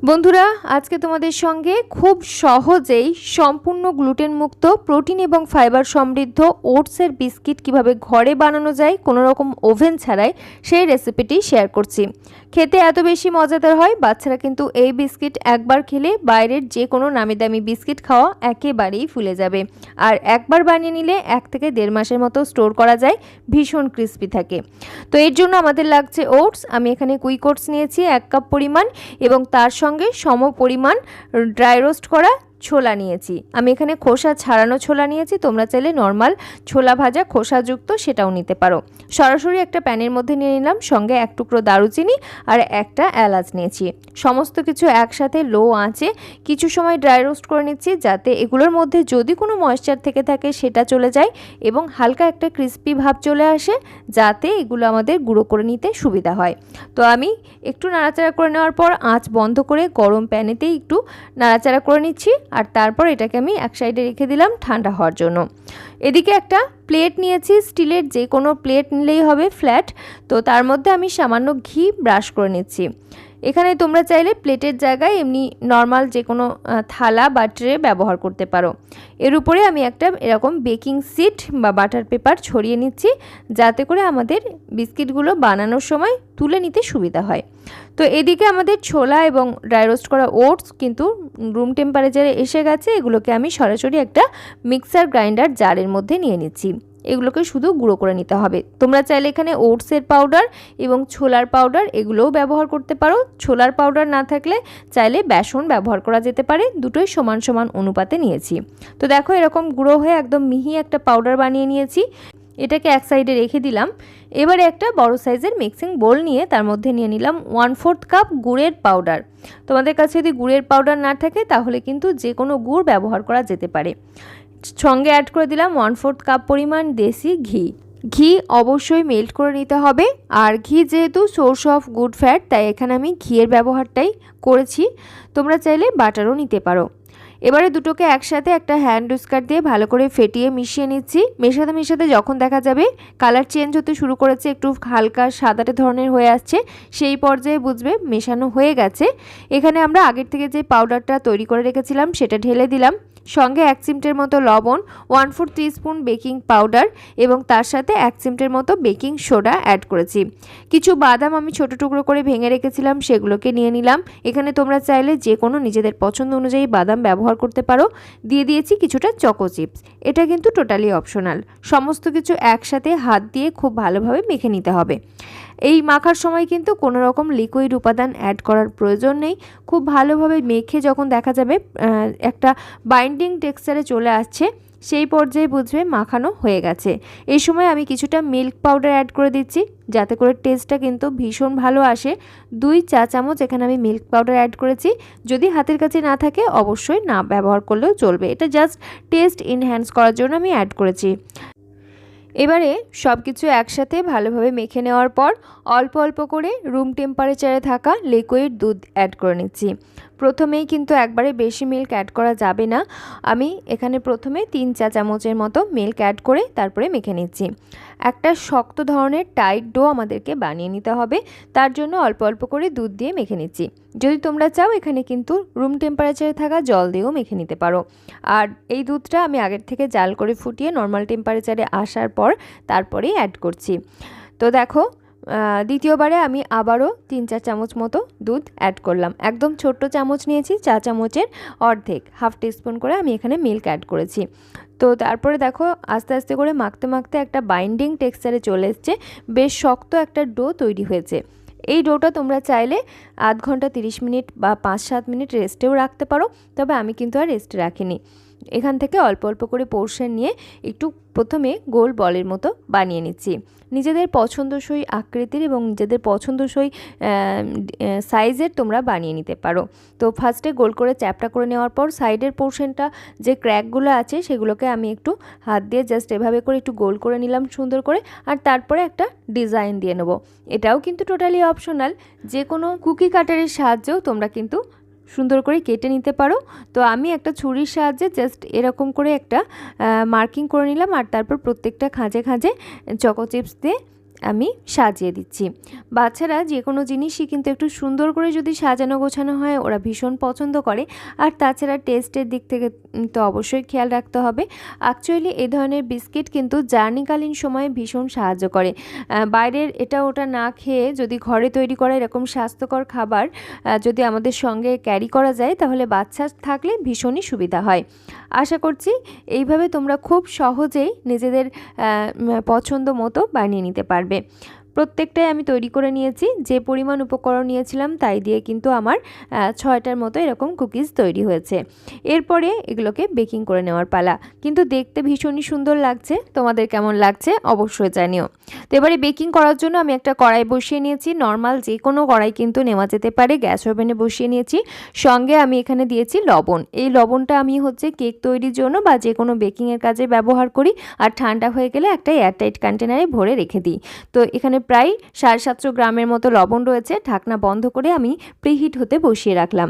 বন্ধুরা, আজকে তোমাদের সঙ্গে খুব সহজেই সম্পূর্ণ গ্লুটেন মুক্ত প্রোটিন এবং ফাইবার সমৃদ্ধ ওটসের বিস্কিট কিভাবে ঘরে বানানো যায় কোনো রকম ওভেন ছাড়াই সেই রেসিপিটি শেয়ার করছি। খেতে এত বেশি মজাদার হয়, বাচ্চারা কিন্তু এই বিস্কিট একবার খেলে বাইরের যে কোনো নামি দামি বিস্কিট খাওয়া একেবারেই ভুলে যাবে। আর একবার বানিয়ে নিলে 1 থেকে 1.5 মাসের মতো স্টোর করা যায়, ভীষণ ক্রিস্পি থাকে। তো এর জন্য আমাদের লাগছে ওটস। আমি এখানে কুইক ওটস নিয়েছি 1 কাপ পরিমাণ এবং তার সঙ্গে সম পরিমাণ ড্রাই রোস্ট করা ছোলা নিয়েছি। আমি এখানে খোসা ছাড়ানো ছোলা নিয়েছি, তোমরা চাইলে নর্মাল ছোলা ভাজা খোসাযুক্ত সেটাও নিতে পারো। সরাসরি একটা প্যানের মধ্যে নিয়ে নিলাম, সঙ্গে 1 টুকরো দারুচিনি আর একটা এলাচ নিয়েছি। সমস্ত কিছু একসাথে লো আঁচে কিছু সময় ড্রাই রোস্ট করে নিচ্ছি, যাতে এগুলোর মধ্যে যদি কোনো ময়েশ্চার থেকে থাকে সেটা চলে যায় এবং হালকা একটা ক্রিস্পি ভাব চলে আসে, যাতে এগুলো আমাদের গুঁড়ো করে নিতে সুবিধা হয়। তো আমি একটু নাড়াচাড়া করে নেওয়ার পর আঁচ বন্ধ করে গরম প্যানেতেই একটু নাড়াচাড়া করে নিচ্ছি আর তারপর এটাকে আমি এক সাইডে রেখে দিলাম ঠান্ডা হওয়ার জন্য। এদিকে একটা প্লেট নিয়েছি, স্টিলের যে কোনো প্লেট নিলেই হবে ফ্ল্যাট। তো তার মধ্যে আমি সামান্য ঘি ব্রাশ করে নিচ্ছি। এখানে তোমরা চাইলে প্লেটের জায়গায় এমনি নর্মাল যে কোনো থালা বা ট্রে ব্যবহার করতে পারো। এর উপরে আমি একটা এরকম বেকিং শিট বা বাটার পেপার ছড়িয়ে নিচ্ছি, যাতে করে আমাদের বিস্কিটগুলো বানানোর সময় তুলে নিতে সুবিধা হয়। তো এদিকে আমাদের ছোলা এবং ড্রাই রোস্ট করা ওটস কিন্তু রুম টেম্পারেচারে এসে গেছে। এগুলোকে আমি সরাসরি একটা মিক্সার গ্রাইন্ডার জারের মধ্যে নিয়ে নিচ্ছি। এগুলোকে শুধু গুঁড়ো করে নিতে হবে। তোমরা চাইলে এখানে ওটসের পাউডার এবং ছোলার পাউডার এগুলোও ব্যবহার করতে পারো। ছোলার পাউডার না থাকলে চাইলে বেসন ব্যবহার করা যেতে পারে। দুটোই সমান সমান অনুপাতে নিয়েছি। তো দেখো এরকম গুঁড়ো হয়ে একদম মিহি একটা পাউডার বানিয়ে নিয়েছি। এটাকে এক সাইডে রেখে দিলাম। এবারে একটা বড় সাইজের মিক্সিং বোল নিয়ে তার মধ্যে নিয়ে নিলাম 1/4 কাপ গুড়ের পাউডার। তোমাদের কাছে যদি গুড়ের পাউডার না থাকে তাহলে কিন্তু যে কোনো গুড় ব্যবহার করা যেতে পারে। সঙ্গে অ্যাড করে দিলাম 1/4 কাপ পরিমাণ দেশি ঘি। ঘি অবশ্যই মেল্ট করে নিতে হবে, আর ঘি যেহেতু সোর্স অফ গুড ফ্যাট, তাই এখানে আমি ঘিয়ের ব্যবহারটাই করেছি। তোমরা চাইলে বাটারও নিতে পারো। এবারে দুটোকে একসাথে একটা হ্যান্ড উস্কার দিয়ে ভালো করে ফেটিয়ে মিশিয়ে নিচ্ছি। মেশাতে মেশাতে যখন দেখা যাবে কালার চেঞ্জ হতে শুরু করেছে, একটু হালকা সাদাটে ধরনের হয়ে আসছে, সেই পর্যায়ে বুঝবে মেশানো হয়ে গেছে। এখানে আমরা আগের থেকে যে পাউডারটা তৈরি করে রেখেছিলাম সেটা ঢেলে দিলাম। সঙ্গে 1 চিমটের মতো লবণ, 1/4 টিস্পুন বেকিং পাউডার এবং তার সাথে 1 চিমটের মতো বেকিং সোডা অ্যাড করেছি। কিছু বাদাম আমি ছোট টুকরো করে ভেঙে রেখেছিলাম, সেগুলোকে নিয়ে নিলাম। এখানে তোমরা চাইলে যে কোনো নিজেদের পছন্দ অনুযায়ী বাদাম ব্যবহার করতে পারো। দিয়ে দিয়েছি কিছুটা চকো চিপস। এটা কিন্তু টোটালি অপশনাল। সমস্ত কিছু একসাথে হাত দিয়ে খুব ভালোভাবে মেখে নিতে হবে। এই মাখার সময় কিন্তু কোনো রকম লিকুইড উপাদান অ্যাড করার প্রয়োজন নেই। খুব ভালোভাবে মেখে যখন দেখা যাবে একটা বাইন্ডিং টেক্সচারে চলে আসছে, সেই পর্যায়ে বুঝবে মাখানো হয়ে গেছে। এই সময় আমি কিছুটা মিল্ক পাউডার অ্যাড করে দিচ্ছি, যাতে করে টেস্টটা কিন্তু ভীষণ ভালো আসে। 2 চা চামচ এখানে আমি মিল্ক পাউডার অ্যাড করেছি। যদি হাতের কাছে না থাকে অবশ্যই না ব্যবহার করলেও চলবে, এটা জাস্ট টেস্ট এনহ্যান্স করার জন্য আমি অ্যাড করেছি। এবারে সব কিছু একসাথে ভালোভাবে মেখে নেওয়ার পর অল্প অল্প করে রুম টেম্পারেচারে থাকা লিকুইড দুধ অ্যাড করে নিচ্ছি। প্রথমেই কিন্তু একবারে বেশি মিল্ক অ্যাড করা যাবে না। আমি এখানে প্রথমে 3 চা চামচের মতো মিল্ক অ্যাড করে তারপরে মেখে নিচ্ছি। একটা শক্ত ধরনের টাইট ডো আমাদেরকে বানিয়ে নিতে হবে, তার জন্য অল্প অল্প করে দুধ দিয়ে মেখে নিচ্ছি। যদি তোমরা চাও এখানে কিন্তু রুম টেম্পারেচারে থাকা জল দিয়েও মেখে নিতে পারো। আর এই দুধটা আমি আগের থেকে জাল করে ফুটিয়ে নর্মাল টেম্পারেচারে আসার পর তারপরেই অ্যাড করছি। তো দেখো দ্বিতীয়বারে আমি আবারও 3-4 চামচ মতো দুধ অ্যাড করলাম। একদম ছোট্ট চামচ নিয়েছি, চা চামচের অর্ধেক, 1/2 টিস্পুন করে আমি এখানে মিল্ক অ্যাড করেছি। তো তারপরে দেখো আস্তে আস্তে করে মাখতে মাখতে একটা বাইন্ডিং টেক্সচারে চলে এসছে, বেশ শক্ত একটা ডো তৈরি হয়েছে। এই ডোটা তোমরা চাইলে আধ ঘন্টা 30 মিনিট বা 5-7 মিনিট রেস্টেও রাখতে পারো, তবে আমি কিন্তু আর রেস্টে রাখিনি। এখান থেকে অল্প অল্প করে পোর্শন নিয়ে একটু প্রথমে গোল বলের মতো বানিয়ে নিচ্ছি। নিজেদের পছন্দসই আকৃতির এবং নিজেদের পছন্দসই সাইজের তোমরা বানিয়ে নিতে পারো। তো ফার্স্টে গোল করে চ্যাপটা করে নেওয়ার পর সাইডের পোর্শনটা যে ক্র্যাকগুলো আছে সেগুলোকে আমি একটু হাত দিয়ে জাস্ট এভাবে করে একটু গোল করে নিলাম সুন্দর করে, আর তারপরে একটা ডিজাইন দিয়ে নেব। এটাও কিন্তু টোটালি অপশনাল, যে কোনো কুকি কাটারের সাহায্যেও তোমরা কিন্তু সুন্দর করে কেটে নিতে পারো। তো আমি একটা ছুরির সাহায্যে জাস্ট এরকম করে একটা মার্কিং করে নিলাম, আর তারপর প্রত্যেকটা খাঁজে খাঁজে চকো চিপস দিয়ে আমি সাজিয়ে দিচ্ছি। বাচ্চারা যে কোনো জিনিসই কিন্তু একটু সুন্দর করে যদি সাজানো গোছানো হয় ওরা ভীষণ পছন্দ করে। আর তাছাড়া টেস্টের দিক থেকে তো অবশ্যই খেয়াল রাখতে হবে। অ্যাকচুয়ালি এই ধরনের বিস্কিট কিন্তু জার্নিকালীন সময়ে ভীষণ সাহায্য করে। বাইরের এটা ওটা না খেয়ে যদি ঘরে তৈরি করা এরকম স্বাস্থ্যকর খাবার যদি আমাদের সঙ্গে ক্যারি করা যায় তাহলে বাচ্চা থাকলে ভীষণই সুবিধা হয়। আশা করছি এইভাবে তোমরা খুব সহজেই নিজেদের পছন্দ মতো বানিয়ে নিতে পারবে। প্রত্যেকটাই আমি তৈরি করে নিয়েছি। যে পরিমাণ উপকরণ নিয়েছিলাম তাই দিয়ে কিন্তু আমার 6টার মতো এরকম কুকিজ তৈরি হয়েছে। এরপরে এগুলোকে বেকিং করে নেওয়ার পালা। কিন্তু দেখতে ভীষণই সুন্দর লাগছে। তোমাদের কেমন লাগছে অবশ্যই জানিও। তো এবারে বেকিং করার জন্য আমি একটা কড়াই বসিয়ে নিয়েছি। নর্মাল যে কোনো কড়াই কিন্তু নেওয়া যেতে পারে। গ্যাস ওভেনে বসিয়ে নিয়েছি। সঙ্গে আমি এখানে দিয়েছি লবণ। এই লবণটা আমি কেক তৈরির জন্য বা যে কোনো বেকিংয়ের কাজে ব্যবহার করি। আর ঠান্ডা হয়ে গেলে একটা এয়ারটাইট কন্টেনারে ভরে রেখে দিই। তো এখানে প্রায় 750 গ্রামের মতো লবণ রয়েছে। ঢাকনা বন্ধ করে আমি প্রিহিট হতে বসিয়ে রাখলাম।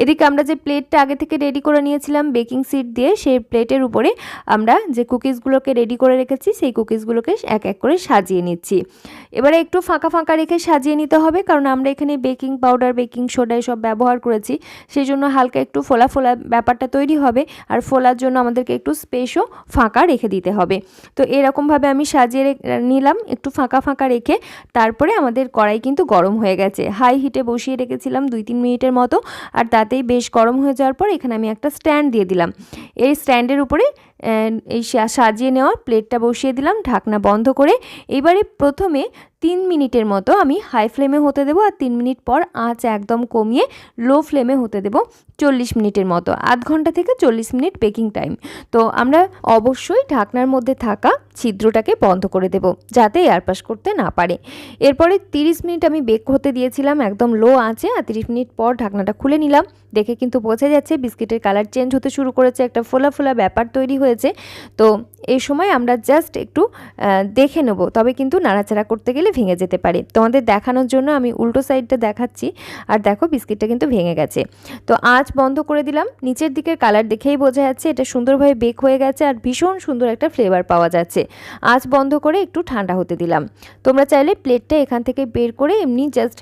এদিকে আমরা যে প্লেটটা আগে থেকে রেডি করে নিয়েছিলাম বেকিং শিট দিয়ে, সেই প্লেটের উপরে আমরা যে কুকিজগুলোকে রেডি করে রেখেছি সেই কুকিজগুলোকে এক এক করে সাজিয়ে নিচ্ছি। এবারে একটু ফাঁকা ফাঁকা রেখে সাজিয়ে নিতে হবে, কারণ আমরা এখানে বেকিং পাউডার, বেকিং সোডা এসব ব্যবহার করেছি। সেই জন্য হালকা একটু ফোলা ফোলা ব্যাপারটা তৈরি হবে। আর ফোলার জন্য আমাদেরকে একটু স্পেসও ফাঁকা রেখে দিতে হবে। তো এরকমভাবে আমি সাজিয়ে নিলাম একটু ফাঁকা ফাঁকা রেখে। তারপরে আমাদের কড়াই কিন্তু গরম হয়ে গেছে। হাই হিটে বসিয়ে রেখেছিলাম 2-3 মিনিটের মতো। আর তাতেই বেশ গরম হয়ে যাওয়ার পর এখানে আমি একটা স্ট্যান্ড দিয়ে দিলাম। এই স্ট্যান্ডের উপরে এই সাজিয়ে নেওয়া প্লেটটা বসিয়ে দিলাম ঢাকনা বন্ধ করে। এবারে প্রথমে 3 মিনিটের মতো আমি হাই ফ্লেমে হতে দেবো। আর 3 মিনিট পর আঁচ একদম কমিয়ে লো ফ্লেমে হতে দেবো 40 মিনিটের মতো। আধ ঘন্টা থেকে 40 মিনিট বেকিং টাইম। তো আমরা অবশ্যই ঢাকনার মধ্যে থাকা ছিদ্রটাকে বন্ধ করে দেব যাতে এয়ারপাস করতে না পারে। এরপরে 30 মিনিট আমি বেক হতে দিয়েছিলাম একদম লো আঁচে। আর 30 মিনিট পর ঢাকনাটা খুলে নিলাম। দেখে কিন্তু বোঝা যাচ্ছে বিস্কিটের কালার চেঞ্জ হতে শুরু করেছে, একটা ফোলা ফোলা ব্যাপার তৈরি হয়েছে। তো এই সময় আমরা জাস্ট একটু দেখে নেব, তবে কিন্তু নাড়াচাড়া করতে গেলে ভেঙে যেতে পারে। তোমাদের দেখানোর জন্য আমি উল্টো সাইডটা দেখাচ্ছি। আর দেখো বিস্কিটটা কিন্তু ভেঙে গেছে। তো আঁচ বন্ধ করে দিলাম। নিচের দিকের কালার দেখেই বোঝা যাচ্ছে এটা সুন্দরভাবে বেক হয়ে গেছে আর ভীষণ সুন্দর একটা ফ্লেভার পাওয়া যাচ্ছে। আঁচ বন্ধ করে একটু ঠান্ডা হতে দিলাম। তোমরা চাইলে প্লেটটা এখান থেকে বের করে এমনি জাস্ট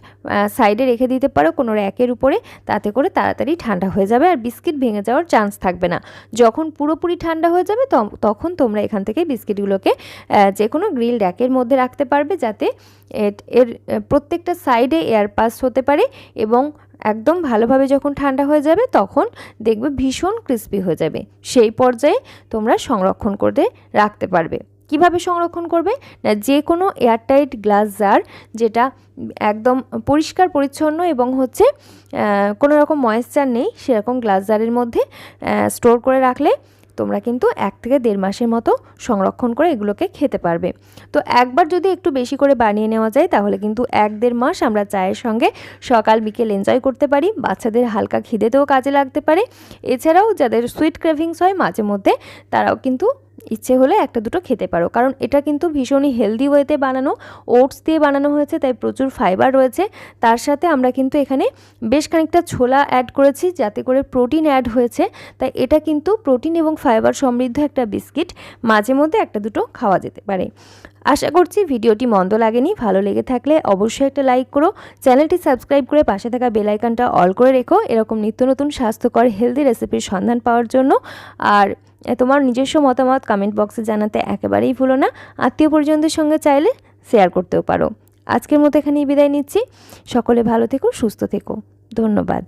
সাইডে রেখে দিতে পারো কোনো র্যাকের উপরে। তাতে করে তাড়াতাড়ি ঠান্ডা হয়ে যাবে আর বিস্কিট ভেঙে যাওয়ার চান্স থাকবে না। যখন পুরোপুরি ঠান্ডা হয়ে যাবে তখন তোমরা এখান থেকে বিস্কিটগুলোকে যে কোনো গ্রিল র্যাকের মধ্যে রাখতে পারবে, যাতে এর প্রত্যেকটা সাইডে এয়ার পাস হতে পারে। এবং একদম ভালোভাবে যখন ঠান্ডা হয়ে যাবে তখন দেখবে ভীষণ ক্রিস্পি হয়ে যাবে। সেই পর্যায়ে তোমরা সংরক্ষণ করে রাখতে পারবে। কিভাবে সংরক্ষণ করবে না, যে কোনো এয়ারটাইট গ্লাস জার যেটা একদম পরিষ্কার পরিচ্ছন্ন এবং কোনো রকম ময়েশ্চার নেই সেরকম গ্লাস জারের মধ্যে স্টোর করে রাখলে তোমরা কিন্তু 1 থেকে 1.5 মাসের মতো সংরক্ষণ করে এগুলোকে খেতে পারবে। তো একবার যদি একটু বেশি করে বানিয়ে নেওয়া যায় তাহলে কিন্তু 1-1.5 মাস আমরা চায়ের সঙ্গে সকাল বিকেল এনজয় করতে পারি। বাচ্চাদের হালকা খিদেতেও কাজে লাগতে পারে। এছাড়াও যাদের সুইট ক্রেভিংস হয় মাঝে মধ্যে তারাও কিন্তু ইচ্ছে হলে 1-2টো খেতে পারো, কারণ এটা কিন্তু ভীষণই হেলদি ওয়েতে বানানো, ওটস দিয়ে বানানো হয়েছে, তাই প্রচুর ফাইবার রয়েছে। তার সাথে আমরা কিন্তু এখানে বেশ খানিকটা ছোলা অ্যাড করেছি যাতে করে প্রোটিন অ্যাড হয়েছে। তাই এটা কিন্তু প্রোটিন এবং ফাইবার সমৃদ্ধ একটা বিস্কিট, মাঝে মধ্যে 1-2টো খাওয়া যেতে পারে। আশা করছি ভিডিওটি মন্দ লাগেনি। ভালো লেগে থাকলে অবশ্যই একটা লাইক করো, চ্যানেলটি সাবস্ক্রাইব করে পাশে থাকা বেল আইকনটা অল করে রেখো এরকম নিত্য নতুন স্বাস্থ্যকর হেলদি রেসিপির সন্ধান পাওয়ার জন্য। আর তোমার নিজস্ব মতামত কমেন্ট বক্সে জানাতে একেবারেই ভুলো না। আত্মীয় পরিজনদের সঙ্গে চাইলে শেয়ার করতেও পারো। আজকের মতো এখানেই বিদায় নিচ্ছি। সকলে ভালো থেকো, সুস্থ থেকো। ধন্যবাদ।